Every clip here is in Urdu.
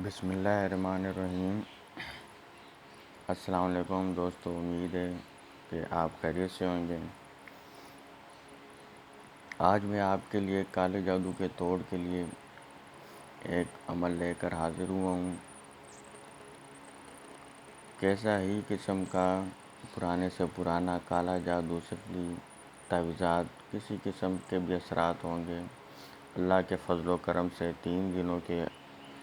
بسم اللہ الرحمن الرحیم۔ السلام علیکم دوستو، امید ہے کہ آپ خیریت سے ہوں گے۔ آج میں آپ کے لیے کالے جادو کے توڑ کے لیے ایک عمل لے کر حاضر ہوا ہوں۔ کیسا ہی قسم کا پرانے سے پرانا کالا جادو، سحری تعویذات، کسی قسم کے بھی اثرات ہوں گے، اللہ کے فضل و کرم سے 3 دنوں کے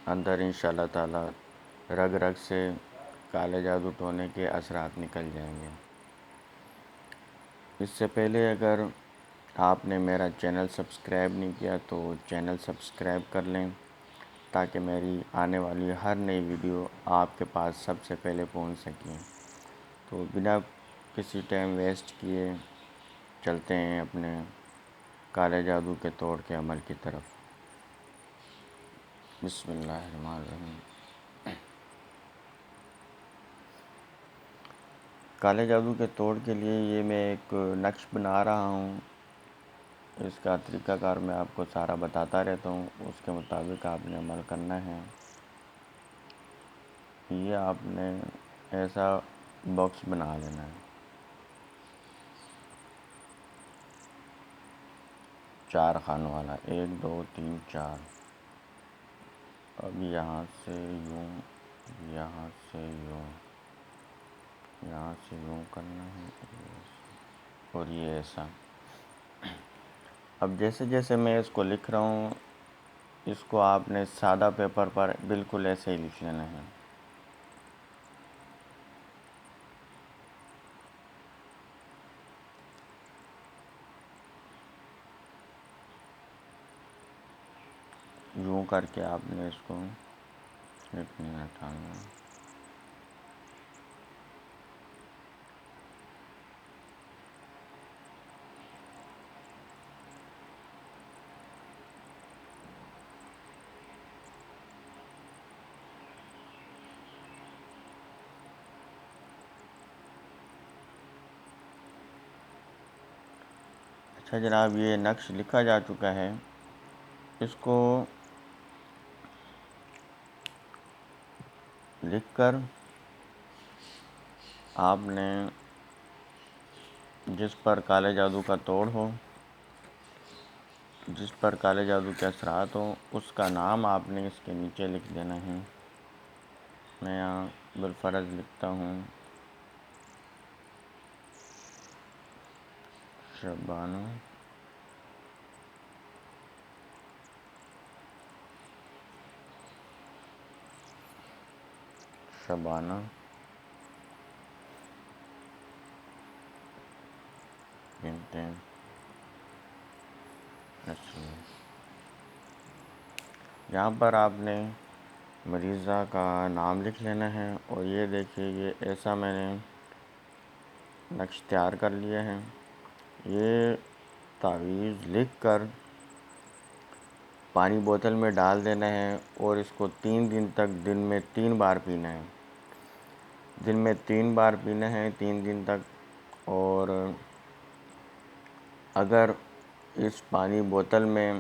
اندر انشاءاللہ تعالی رگ رگ سے کالے جادو ٹونے کے اثرات نکل جائیں گے۔ اس سے پہلے اگر آپ نے میرا چینل سبسکرائب نہیں کیا تو چینل سبسکرائب کر لیں، تاکہ میری آنے والی ہر نئی ویڈیو آپ کے پاس سب سے پہلے پہنچ سکیں۔ تو بنا کسی ٹائم ویسٹ کیے چلتے ہیں اپنے کالے جادو کے توڑ کے عمل کی طرف۔ بسم اللہ الرحمن الرحیم۔ کالے جادو کے توڑ کے لیے یہ میں ایک نقش بنا رہا ہوں۔ اس کا طریقہ کار میں آپ کو سارا بتاتا رہتا ہوں، اس کے مطابق آپ نے عمل کرنا ہے۔ یہ آپ نے ایسا باکس بنا لینا ہے، 4 خانوں والا، 1 2 3 4۔ اب یہاں سے یوں، یہاں سے یوں، یہاں سے یوں کرنا ہے، اور یہ ایسا۔ اب جیسے جیسے میں اس کو لکھ رہا ہوں، اس کو آپ نے سادہ پیپر پر بالکل ایسے ہی لکھ لینا ہے۔ یوں کر کے آپ نے اس کو ایک نہیں ہٹانا۔ اچھا جناب، یہ نقش لکھا جا چکا ہے۔ اس کو لکھ کر آپ نے جس پر کالے جادو کا توڑ ہو، جس پر کالے جادو کے اثرات ہوں، اس کا نام آپ نے اس کے نیچے لکھ دینا ہے۔ میں یہاں بالفرض لکھتا ہوں شبانہ شبانہ بنت نسیم۔ یہاں پر آپ نے مریضہ کا نام لکھ لینا ہے، اور یہ دیکھیے یہ ایسا میں نے نقش تیار کر لیا ہے۔ یہ تعویذ لکھ کر پانی بوتل میں ڈال دینا ہے، اور اس کو 3 دن تک دن میں 3 بار پینا ہے۔ دن میں 3 بار پینا ہے، 3 دن تک۔ اور اگر اس پانی بوتل میں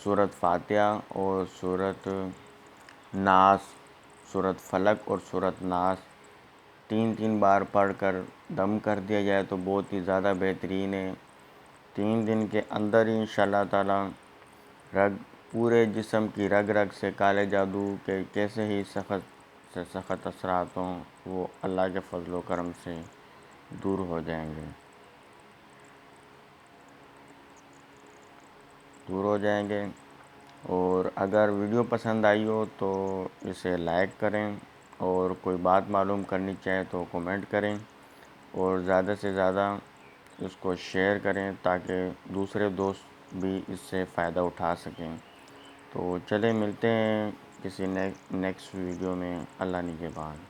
سورۃ فاتحہ اور سورۃ ناس، سورۃ فلق اور سورۃ ناس 3 بار پڑھ کر دم کر دیا جائے تو بہت ہی زیادہ بہترین ہے۔ 3 دن کے اندر ہی انشاءاللہ تعالی رگ پورے جسم کی رگ رگ سے کالے جادو کے کیسے ہی سخت سے سخت اثرات ہوں، وہ اللہ کے فضل و کرم سے دور ہو جائیں گے، دور ہو جائیں گے۔ اور اگر ویڈیو پسند آئی ہو تو اسے لائک کریں، اور کوئی بات معلوم کرنی چاہیں تو کومنٹ کریں، اور زیادہ سے زیادہ اس کو شیئر کریں تاکہ دوسرے دوست بھی اس سے فائدہ اٹھا سکیں۔ تو چلیں ملتے ہیں کسی نیکسٹ ویڈیو میں، اللہ نگہبان۔